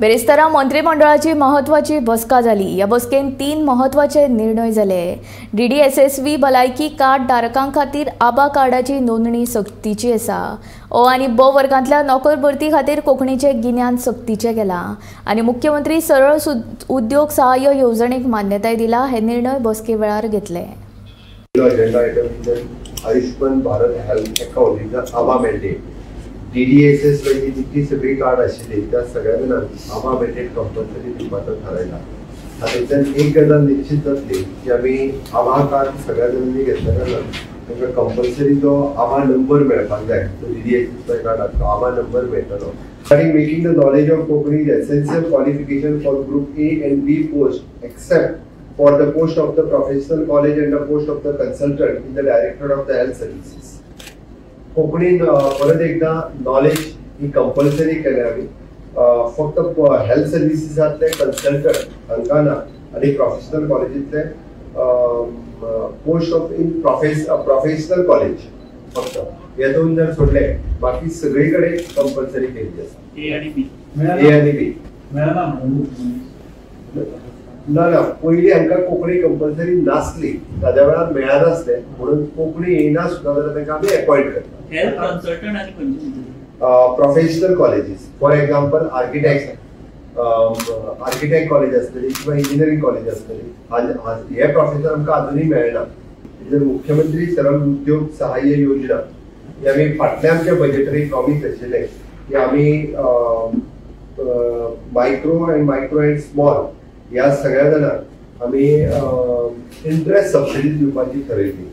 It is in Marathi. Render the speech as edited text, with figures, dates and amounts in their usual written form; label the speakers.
Speaker 1: बेरेस्तारा मंत्रिमंडळाची महत्वाची बसका जाली। या बसकेन 3 महत्वाचे निर्णय झाले। DDSSV भलायकी कार्ड धारकां खातीर आभा कार्डाची नोंदणी सक्तीची आसा। ओ आनी ब वर्गांतल्या नोकर भरती खातीर कोंकणीचे गिन्यान सक्तीचे केला आनी मुख्यमंत्री सरळ उद्योग सहाय्य येवजणेक मान्यताय दिला। हे निर्णय बसके वेळार घेतले।
Speaker 2: आयुष्मान भारत हेल्थ अकाउंट आभा मेळटे DDSS वयली जितली सगळी कार्ड आशिल्ली त्या सगळ्यांना आभा मेळटेड कंपल्सरी दिवपाचो थारायला। हातूंतल्यान एक गजाल निश्चित जातली की आमी आभा कार्ड सगळ्या जणांनी घेतल्या कारणान तांकां कंपल्सरी जो आभा नंबर मेळपाक जाय। DDSS कार्डाक तो आभा नंबर मेळटलो। Making the knowledge of Konkani is essential qualification for group A and B post except for the post of the professional college and the post of the consultant in the directorate of the health services. Konkani परत एकदा नॉलेज ही कंपल्सरी केल्या आमी फक्त हेल्थ सर्विसेसांतले कंसल्टंट हांकां ना आनी प्रोफेशनल कॉलेजींतले post of in professional college फक्त हे दोन जर सोडले बाकी सगळी कडेन कंपल्सरी केली आसा। A आनी B ना पयलीं हांकां कोंकणी कंपल्सरी नासली ताज्या वेळार मेळनासलें म्हणून कोंकणी येना सुद्दां जाल्यार तांकां आमी अपॉयंट करता।
Speaker 3: हेल्थ कंसल्टंट आनी खंयचे
Speaker 2: professional colleges for example architect college आसतली किंवा इंजिनियरिंग कॉलेज आसतली हे प्रोफेसर आमकां अजुनूय मेळना। जर मुख्यमंत्री सरळ उद्योग सहाय्य योजना ही आमी फाटल्या आमच्या बजेटरी प्रॉमिस आशिल्लें की आमी मायक्रो अँड स्मॉल या सगळ्या जणांक आमी इंटरेस्ट सबसिडी दिवपाची ठरयली।